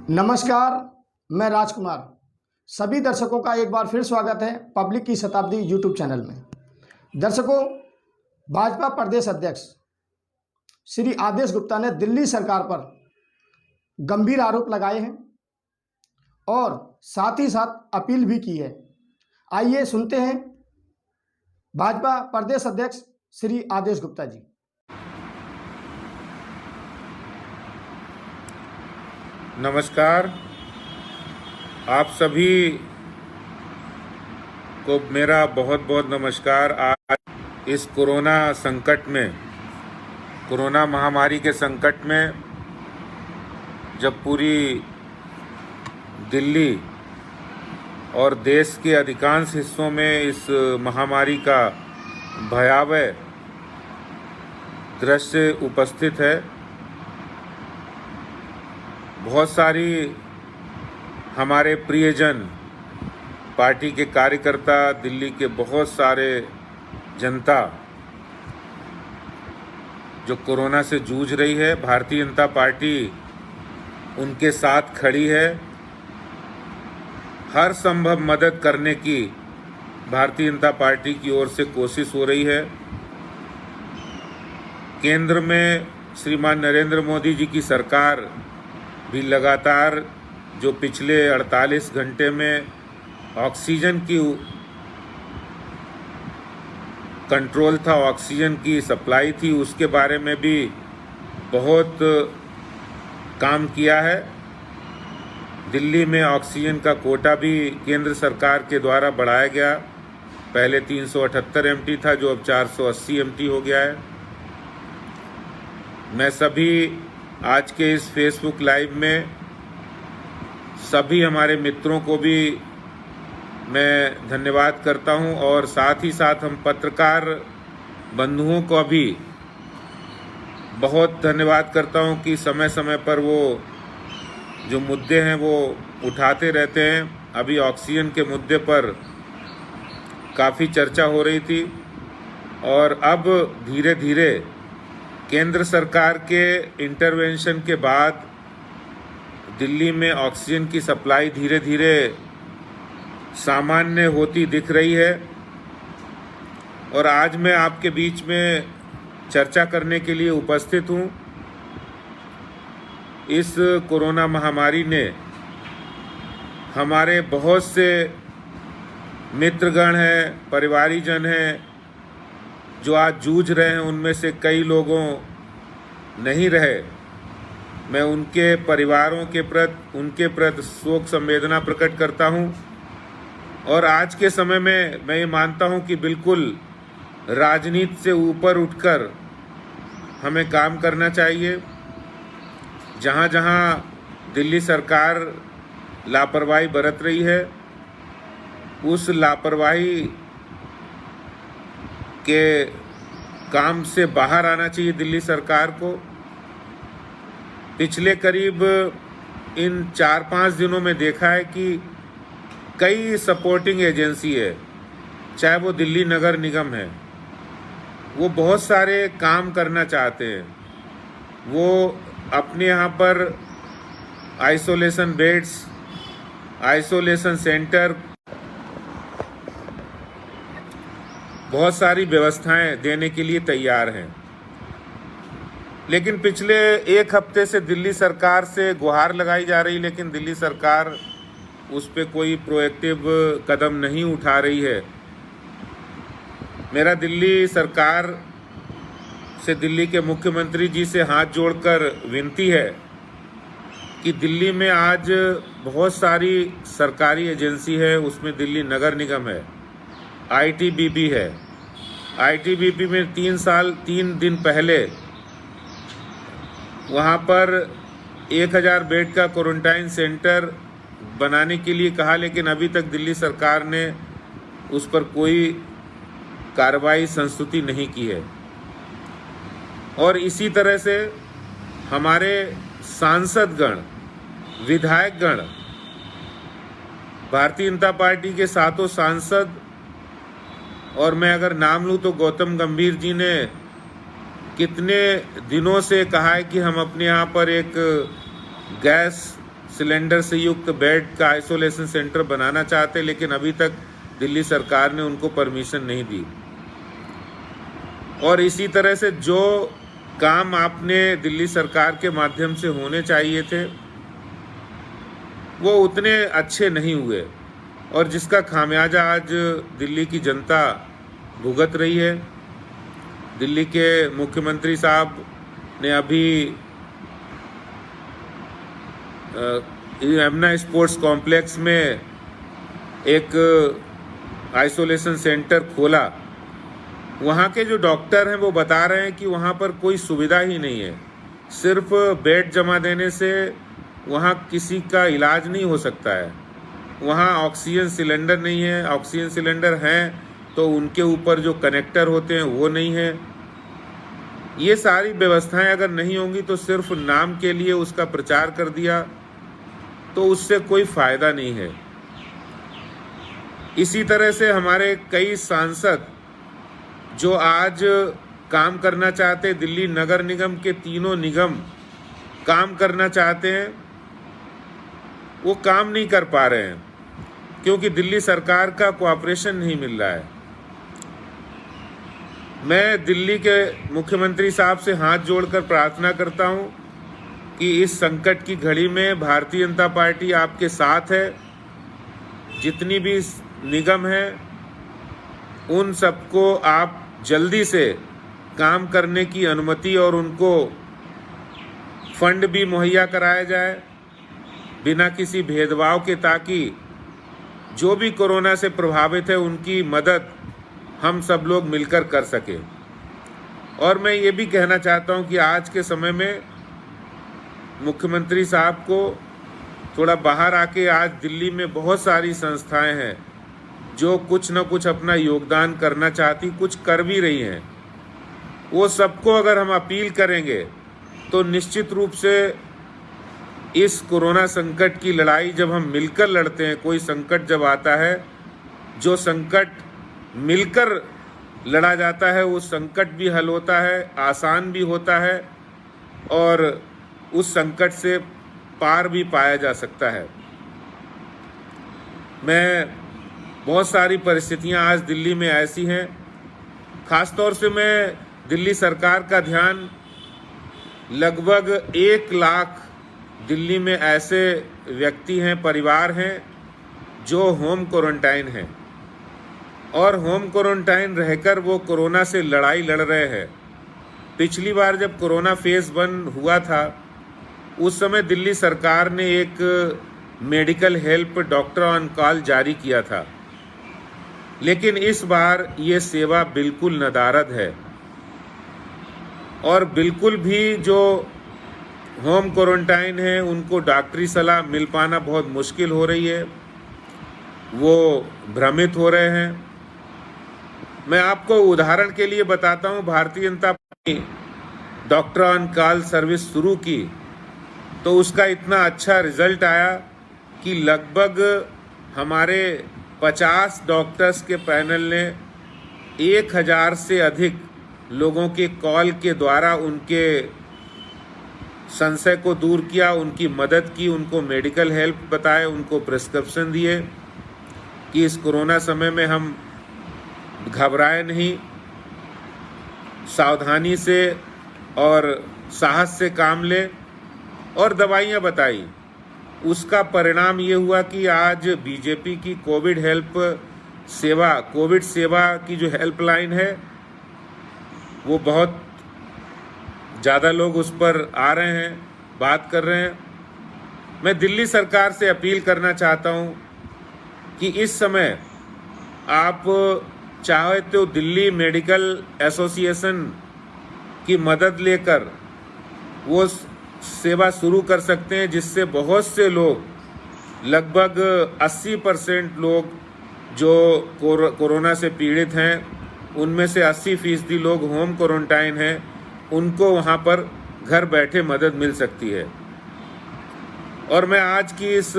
नमस्कार, मैं राजकुमार। सभी दर्शकों का एक बार फिर स्वागत है पब्लिक की शताब्दी यूट्यूब चैनल में। दर्शकों, भाजपा प्रदेश अध्यक्ष श्री आदेश गुप्ता ने दिल्ली सरकार पर गंभीर आरोप लगाए हैं और साथ ही साथ अपील भी की है। आइए सुनते हैं भाजपा प्रदेश अध्यक्ष श्री आदेश गुप्ता जी। नमस्कार, आप सभी को मेरा बहुत बहुत नमस्कार। आज इस कोरोना संकट में, कोरोना महामारी के संकट में, जब पूरी दिल्ली और देश के अधिकांश हिस्सों में इस महामारी का भयावह दृश्य उपस्थित है, बहुत सारी हमारे प्रियजन, पार्टी के कार्यकर्ता, दिल्ली के बहुत सारे जनता जो कोरोना से जूझ रही है, भारतीय जनता पार्टी उनके साथ खड़ी है। हर संभव मदद करने की भारतीय जनता पार्टी की ओर से कोशिश हो रही है। केंद्र में श्रीमान नरेंद्र मोदी जी की सरकार भी लगातार जो पिछले 48 घंटे में ऑक्सीजन की कंट्रोल था, ऑक्सीजन की सप्लाई थी, उसके बारे में भी बहुत काम किया है। दिल्ली में ऑक्सीजन का कोटा भी केंद्र सरकार के द्वारा बढ़ाया गया। पहले 378 एमटी था, जो अब 480 एमटी हो गया है। मैं सभी आज के इस फेसबुक लाइव में सभी हमारे मित्रों को भी मैं धन्यवाद करता हूं और साथ ही साथ हम पत्रकार बंधुओं को भी बहुत धन्यवाद करता हूं कि समय समय पर वो जो मुद्दे हैं वो उठाते रहते हैं। अभी ऑक्सीजन के मुद्दे पर काफ़ी चर्चा हो रही थी और अब धीरे धीरे केंद्र सरकार के इंटरवेंशन के बाद दिल्ली में ऑक्सीजन की सप्लाई धीरे धीरे सामान्य होती दिख रही है। और आज मैं आपके बीच में चर्चा करने के लिए उपस्थित हूं। इस कोरोना महामारी ने हमारे बहुत से मित्रगण हैं, परिवारीजन हैं जो आज जूझ रहे हैं, उनमें से कई लोगों नहीं रहे। मैं उनके परिवारों के प्रति, उनके प्रति शोक संवेदना प्रकट करता हूं। और आज के समय में मैं ये मानता हूं कि बिल्कुल राजनीति से ऊपर उठकर हमें काम करना चाहिए। जहां जहां दिल्ली सरकार लापरवाही बरत रही है, उस लापरवाही के काम से बाहर आना चाहिए दिल्ली सरकार को। पिछले करीब इन 4-5 दिनों में देखा है कि कई सपोर्टिंग एजेंसी है, चाहे वो दिल्ली नगर निगम है, वो बहुत सारे काम करना चाहते हैं। वो अपने यहाँ पर आइसोलेशन बेड्स, आइसोलेशन सेंटर, बहुत सारी व्यवस्थाएं देने के लिए तैयार हैं। लेकिन पिछले एक हफ्ते से दिल्ली सरकार से गुहार लगाई जा रही, लेकिन दिल्ली सरकार उस पर कोई प्रोएक्टिव कदम नहीं उठा रही है। मेरा दिल्ली सरकार से, दिल्ली के मुख्यमंत्री जी से हाथ जोड़कर विनती है कि दिल्ली में आज बहुत सारी सरकारी एजेंसी है, उसमें दिल्ली नगर निगम है, आईटीबीपी है। आईटीबीपी में 3 दिन पहले वहाँ पर 1000 बेड का क्वारंटाइन सेंटर बनाने के लिए कहा, लेकिन अभी तक दिल्ली सरकार ने उस पर कोई कार्रवाई संस्तुति नहीं की है। और इसी तरह से हमारे सांसदगण, विधायकगण, भारतीय जनता पार्टी के 7 सांसद, और मैं अगर नाम लूँ तो गौतम गंभीर जी ने कितने दिनों से कहा है कि हम अपने यहाँ पर एक गैस सिलेंडर से युक्त बेड का आइसोलेशन सेंटर बनाना चाहते, लेकिन अभी तक दिल्ली सरकार ने उनको परमिशन नहीं दी। और इसी तरह से जो काम आपने दिल्ली सरकार के माध्यम से होने चाहिए थे वो उतने अच्छे नहीं हुए, और जिसका खामियाजा आज दिल्ली की जनता भुगत रही है। दिल्ली के मुख्यमंत्री साहब ने अभी यमुना स्पोर्ट्स कॉम्प्लेक्स में एक आइसोलेशन सेंटर खोला। वहाँ के जो डॉक्टर हैं वो बता रहे हैं कि वहाँ पर कोई सुविधा ही नहीं है, सिर्फ बेड जमा देने से वहाँ किसी का इलाज नहीं हो सकता है। वहाँ ऑक्सीजन सिलेंडर नहीं है, ऑक्सीजन सिलेंडर हैं तो उनके ऊपर जो कनेक्टर होते हैं वो नहीं है। ये सारी व्यवस्थाएं अगर नहीं होंगी तो सिर्फ नाम के लिए उसका प्रचार कर दिया तो उससे कोई फायदा नहीं है। इसी तरह से हमारे कई सांसद जो आज काम करना चाहते, दिल्ली नगर निगम के तीनों निगम काम करना चाहते हैं, वो काम नहीं कर पा रहे हैं क्योंकि दिल्ली सरकार का कोऑपरेशन नहीं मिल रहा है। मैं दिल्ली के मुख्यमंत्री साहब से हाथ जोड़कर प्रार्थना करता हूं कि इस संकट की घड़ी में भारतीय जनता पार्टी आपके साथ है। जितनी भी निगम हैं उन सबको आप जल्दी से काम करने की अनुमति और उनको फंड भी मुहैया कराया जाए बिना किसी भेदभाव के, ताकि जो भी कोरोना से प्रभावित है उनकी मदद हम सब लोग मिलकर कर सके। और मैं ये भी कहना चाहता हूँ कि आज के समय में मुख्यमंत्री साहब को थोड़ा बाहर आके, आज दिल्ली में बहुत सारी संस्थाएं हैं जो कुछ न कुछ अपना योगदान करना चाहती, कुछ कर भी रही हैं। वो सबको अगर हम अपील करेंगे तो निश्चित रूप से इस कोरोना संकट की लड़ाई जब हम मिलकर लड़ते हैं, कोई संकट जब आता है, जो संकट मिलकर लड़ा जाता है उस संकट भी हल होता है, आसान भी होता है और उस संकट से पार भी पाया जा सकता है। मैं बहुत सारी परिस्थितियां आज दिल्ली में ऐसी हैं, खासतौर से मैं दिल्ली सरकार का ध्यान लगभग 1 लाख दिल्ली में ऐसे व्यक्ति हैं, परिवार हैं जो होम क्वारंटाइन हैं और होम क्वारंटाइन रहकर वो कोरोना से लड़ाई लड़ रहे हैं। पिछली बार जब कोरोना फेज 1 हुआ था उस समय दिल्ली सरकार ने एक medical help doctor on call जारी किया था, लेकिन इस बार ये सेवा बिल्कुल नदारद है और बिल्कुल भी जो होम क्वारंटाइन है उनको डॉक्टरी सलाह मिल पाना बहुत मुश्किल हो रही है, वो भ्रमित हो रहे हैं। मैं आपको उदाहरण के लिए बताता हूं, Bharatiya Janata party doctor on call service शुरू की तो उसका इतना अच्छा रिजल्ट आया कि लगभग हमारे 50 डॉक्टर्स के पैनल ने 1000 से अधिक लोगों के कॉल के द्वारा उनके संशय को दूर किया, उनकी मदद की, उनको मेडिकल हेल्प बताए, उनको प्रिस्क्रिप्शन दिए कि इस कोरोना समय में हम घबराए नहीं, सावधानी से और साहस से काम ले, और दवाइयाँ बताई। उसका परिणाम ये हुआ कि आज बीजेपी की कोविड हेल्प सेवा, कोविड सेवा की जो हेल्पलाइन है वो बहुत ज़्यादा लोग उस पर आ रहे हैं, बात कर रहे हैं। मैं दिल्ली सरकार से अपील करना चाहता हूँ कि इस समय आप चाहे तो दिल्ली मेडिकल एसोसिएशन की मदद लेकर वो सेवा शुरू कर सकते हैं, जिससे बहुत से लोग, लगभग 80% लोग जो कोरोना से पीड़ित हैं उनमें से 80% लोग होम क्वारंटाइन हैं, उनको वहाँ पर घर बैठे मदद मिल सकती है। और मैं आज की इस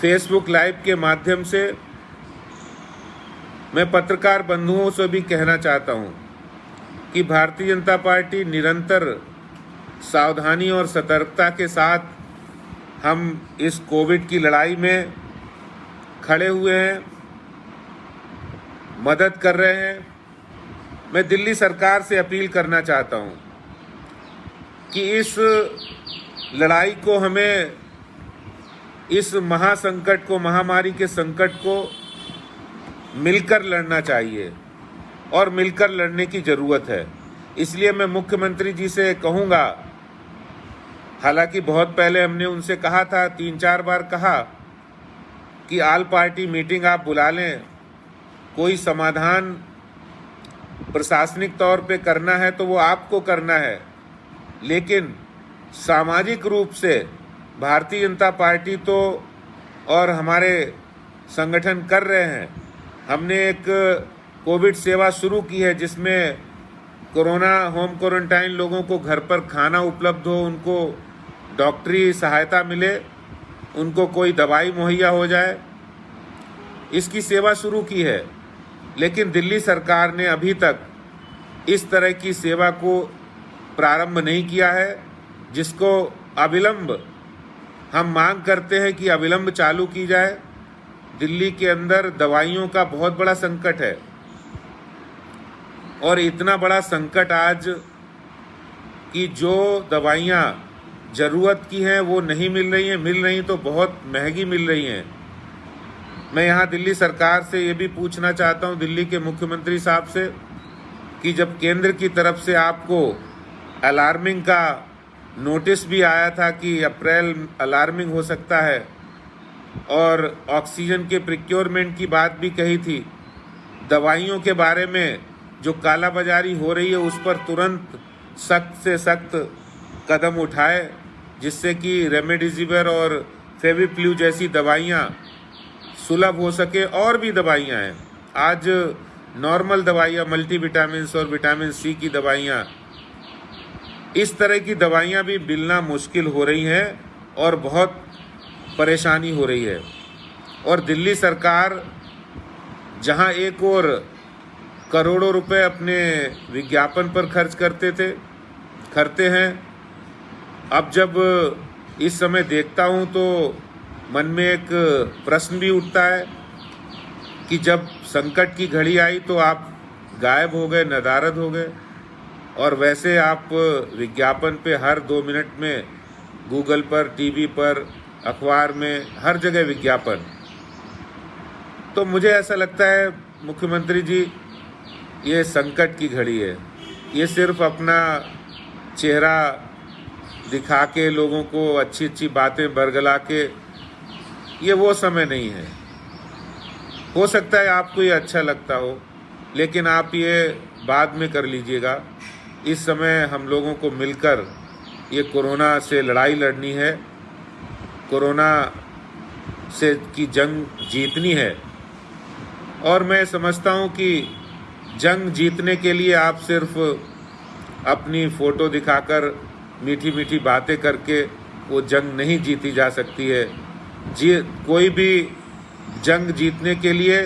फेसबुक लाइव के माध्यम से मैं पत्रकार बंधुओं से भी कहना चाहता हूँ कि भारतीय जनता पार्टी निरंतर सावधानी और सतर्कता के साथ हम इस कोविड की लड़ाई में खड़े हुए हैं, मदद कर रहे हैं। मैं दिल्ली सरकार से अपील करना चाहता हूं कि इस लड़ाई को, हमें इस महासंकट को, महामारी के संकट को मिलकर लड़ना चाहिए और मिलकर लड़ने की ज़रूरत है। इसलिए मैं मुख्यमंत्री जी से कहूँगा, हालांकि बहुत पहले हमने उनसे कहा था, 3-4 बार कहा कि ऑल पार्टी मीटिंग आप बुला लें, कोई समाधान प्रशासनिक तौर पे करना है तो वो आपको करना है, लेकिन सामाजिक रूप से भारतीय जनता पार्टी तो और हमारे संगठन कर रहे हैं। हमने एक कोविड सेवा शुरू की है जिसमें कोरोना होम क्वारंटाइन लोगों को घर पर खाना उपलब्ध हो, उनको डॉक्टरी सहायता मिले, उनको कोई दवाई मुहैया हो जाए, इसकी सेवा शुरू की है। लेकिन दिल्ली सरकार ने अभी तक इस तरह की सेवा को प्रारंभ नहीं किया है, जिसको अविलंब हम मांग करते हैं कि अविलंब चालू की जाए। दिल्ली के अंदर दवाइयों का बहुत बड़ा संकट है और इतना बड़ा संकट आज कि जो दवाइयाँ ज़रूरत की हैं वो नहीं मिल रही हैं, मिल रही तो बहुत महंगी मिल रही हैं। मैं यहाँ दिल्ली सरकार से ये भी पूछना चाहता हूँ, दिल्ली के मुख्यमंत्री साहब से, कि जब केंद्र की तरफ से आपको अलार्मिंग का नोटिस भी आया था कि अप्रैल अलार्मिंग हो सकता है और ऑक्सीजन के प्रिक्योरमेंट की बात भी कही थी, दवाइयों के बारे में जो कालाबाजारी हो रही है उस पर तुरंत सख्त से सख्त कदम उठाए, जिससे कि रेमडेसिविर और फेविप्लू जैसी दवाइयाँ सुलभ हो सके। और भी दवाइयाँ हैं आज, नॉर्मल दवाइयाँ, मल्टीविटामिन्स और विटामिन सी की दवाइयाँ, इस तरह की दवाइयाँ भी मिलना मुश्किल हो रही हैं और बहुत परेशानी हो रही है। और दिल्ली सरकार जहाँ एक और करोड़ों रुपए अपने विज्ञापन पर खर्च करते हैं, अब जब इस समय देखता हूँ तो मन में एक प्रश्न भी उठता है कि जब संकट की घड़ी आई तो आप गायब हो गए, नदारद हो गए, और वैसे आप विज्ञापन पे हर 2 मिनट में गूगल पर, टीवी पर, अखबार में, हर जगह विज्ञापन। तो मुझे ऐसा लगता है मुख्यमंत्री जी, ये संकट की घड़ी है, ये सिर्फ अपना चेहरा दिखा के, लोगों को अच्छी अच्छी बातें बरगला के, ये वो समय नहीं है। हो सकता है आपको ये अच्छा लगता हो, लेकिन आप ये बाद में कर लीजिएगा। इस समय हम लोगों को मिलकर ये कोरोना से लड़ाई लड़नी है, कोरोना से की जंग जीतनी है। और मैं समझता हूँ कि जंग जीतने के लिए आप सिर्फ अपनी फ़ोटो दिखाकर, मीठी मीठी बातें करके वो जंग नहीं जीती जा सकती है। कोई भी जंग जीतने के लिए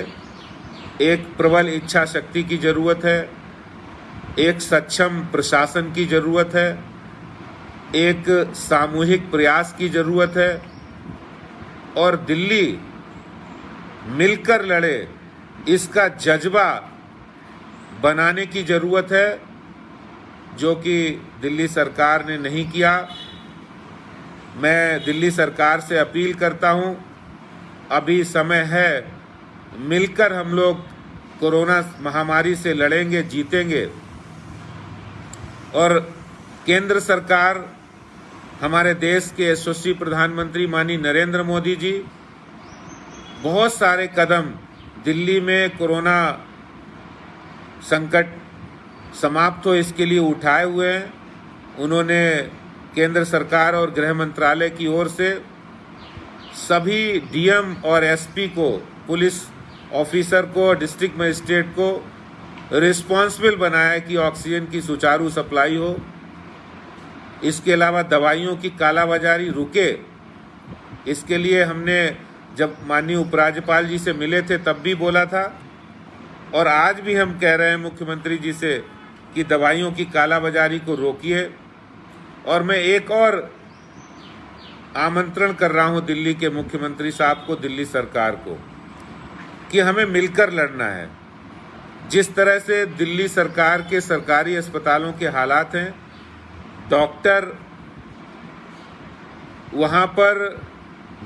एक प्रबल इच्छा शक्ति की ज़रूरत है, एक सक्षम प्रशासन की ज़रूरत है, एक सामूहिक प्रयास की ज़रूरत है, और दिल्ली मिलकर लड़े, इसका जज्बा बनाने की ज़रूरत है, जो कि दिल्ली सरकार ने नहीं किया। मैं दिल्ली सरकार से अपील करता हूं, अभी समय है, मिलकर हम लोग कोरोना महामारी से लड़ेंगे, जीतेंगे। और केंद्र सरकार, हमारे देश के यशस्वी प्रधानमंत्री माननीय नरेंद्र मोदी जी बहुत सारे कदम दिल्ली में कोरोना संकट समाप्त हो इसके लिए उठाए हुए हैं। उन्होंने केंद्र सरकार और गृह मंत्रालय की ओर से सभी डीएम और एसपी को, पुलिस ऑफिसर को, डिस्ट्रिक्ट मजिस्ट्रेट को रिस्पॉन्सिबल बनाया कि ऑक्सीजन की सुचारू सप्लाई हो। इसके अलावा दवाइयों की कालाबाजारी रुके, इसके लिए हमने जब माननीय उपराज्यपाल जी से मिले थे तब भी बोला था, और आज भी हम कह रहे हैं मुख्यमंत्री जी से कि दवाइयों की कालाबाजारी को रोकिए। और मैं एक और आमंत्रण कर रहा हूं दिल्ली के मुख्यमंत्री साहब को, दिल्ली सरकार को, कि हमें मिलकर लड़ना है। जिस तरह से दिल्ली सरकार के सरकारी अस्पतालों के हालात हैं, डॉक्टर वहाँ पर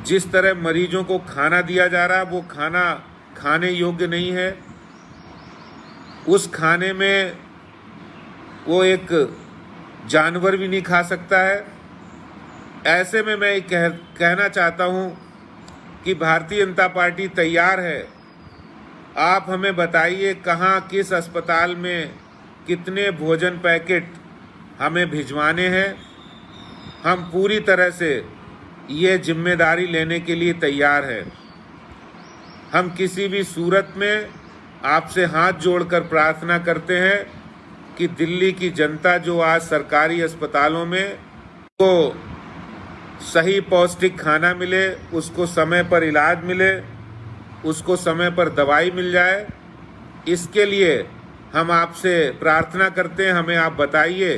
जिस तरह मरीजों को खाना दिया जा रहा है, वो खाना खाने योग्य नहीं है। उस खाने में वो एक जानवर भी नहीं खा सकता है। ऐसे में मैं कहना चाहता हूँ कि भारतीय जनता पार्टी तैयार है। आप हमें बताइए कहाँ, किस अस्पताल में कितने भोजन पैकेट हमें भिजवाने हैं। हम पूरी तरह से ये जिम्मेदारी लेने के लिए तैयार हैं। हम किसी भी सूरत में आपसे हाथ जोड़कर प्रार्थना करते हैं कि दिल्ली की जनता जो आज सरकारी अस्पतालों में को सही पौष्टिक खाना मिले, उसको समय पर इलाज मिले, उसको समय पर दवाई मिल जाए, इसके लिए हम आपसे प्रार्थना करते हैं। हमें आप बताइए,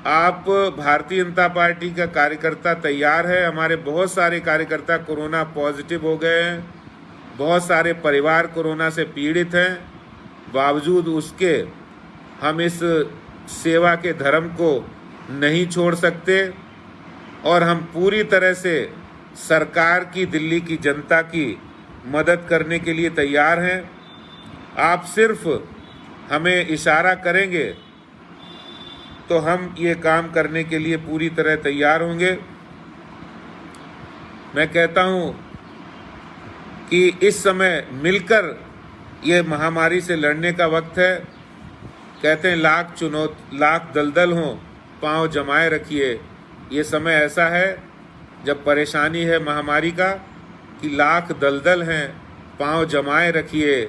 आप भारतीय जनता पार्टी का कार्यकर्ता तैयार है। हमारे बहुत सारे कार्यकर्ता कोरोना पॉजिटिव हो गए हैं, बहुत सारे परिवार कोरोना से पीड़ित हैं। बावजूद उसके हम इस सेवा के धर्म को नहीं छोड़ सकते और हम पूरी तरह से सरकार की, दिल्ली की जनता की मदद करने के लिए तैयार हैं। आप सिर्फ हमें इशारा करेंगे तो हम ये काम करने के लिए पूरी तरह तैयार होंगे। मैं कहता हूँ कि इस समय मिलकर ये महामारी से लड़ने का वक्त है। कहते हैं लाख दलदल हों, पांव जमाए रखिए। ये समय ऐसा है जब परेशानी है महामारी का कि लाख दलदल हैं, पांव जमाए रखिए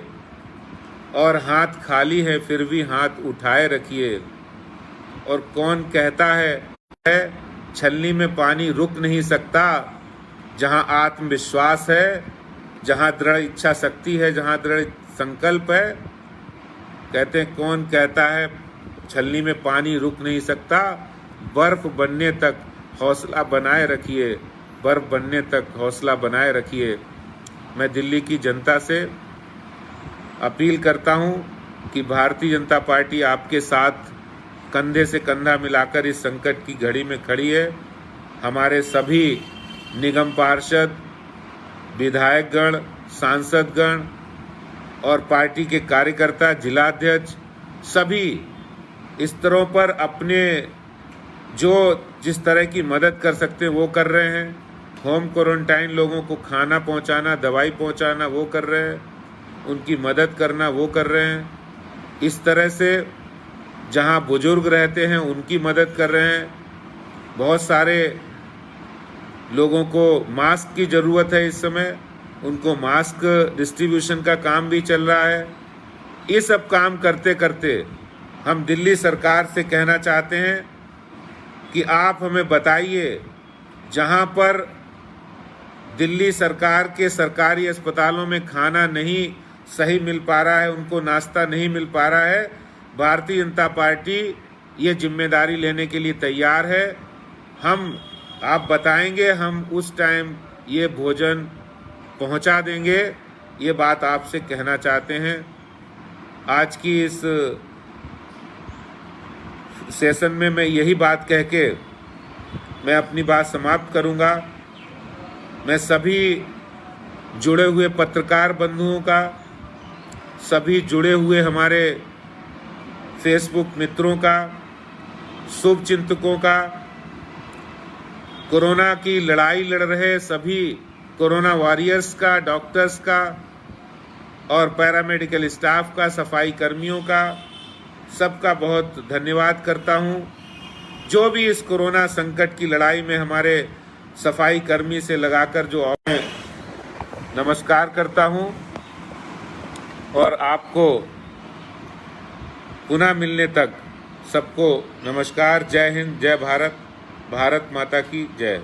और हाथ खाली है फिर भी हाथ उठाए रखिए। और कौन कहता है छलनी में पानी रुक नहीं सकता। जहाँ आत्मविश्वास है, जहाँ दृढ़ इच्छा शक्ति है, जहाँ दृढ़ संकल्प है, कहते हैं कौन कहता है छलनी में पानी रुक नहीं सकता। बर्फ बनने तक हौसला बनाए रखिए, बर्फ बनने तक हौसला बनाए रखिए। मैं दिल्ली की जनता से अपील करता हूं कि भारतीय जनता पार्टी आपके साथ कंधे से कंधा मिलाकर इस संकट की घड़ी में खड़ी है। हमारे सभी निगम पार्षद, विधायकगण, सांसदगण और पार्टी के कार्यकर्ता, जिलाध्यक्ष सभी स्तरों पर अपने जो जिस तरह की मदद कर सकते हैं वो कर रहे हैं। होम क्वारंटाइन लोगों को खाना पहुंचाना, दवाई पहुंचाना वो कर रहे हैं, उनकी मदद करना वो कर रहे हैं। इस तरह से जहां बुजुर्ग रहते हैं उनकी मदद कर रहे हैं। बहुत सारे लोगों को मास्क की ज़रूरत है इस समय, उनको मास्क डिस्ट्रीब्यूशन का काम भी चल रहा है। ये सब काम करते करते हम दिल्ली सरकार से कहना चाहते हैं कि आप हमें बताइए जहां पर दिल्ली सरकार के सरकारी अस्पतालों में खाना नहीं सही मिल पा रहा है, उनको नाश्ता नहीं मिल पा रहा है, भारतीय जनता पार्टी ये जिम्मेदारी लेने के लिए तैयार है। आप बताएंगे, हम उस टाइम ये भोजन पहुंचा देंगे। ये बात आपसे कहना चाहते हैं। आज की इस सेशन में मैं यही बात कह के मैं अपनी बात समाप्त करूंगा। मैं सभी जुड़े हुए पत्रकार बंधुओं का, सभी जुड़े हुए हमारे फेसबुक मित्रों का, शुभ चिंतकों का, कोरोना की लड़ाई लड़ रहे सभी कोरोना वॉरियर्स का, डॉक्टर्स का और पैरामेडिकल स्टाफ का, सफाई कर्मियों का, सबका बहुत धन्यवाद करता हूं। जो भी इस कोरोना संकट की लड़ाई में हमारे सफाई कर्मी से लगाकर जो और नमस्कार करता हूं और आपको पुनः मिलने तक सबको नमस्कार। जय हिंद, जय भारत, भारत माता की जय।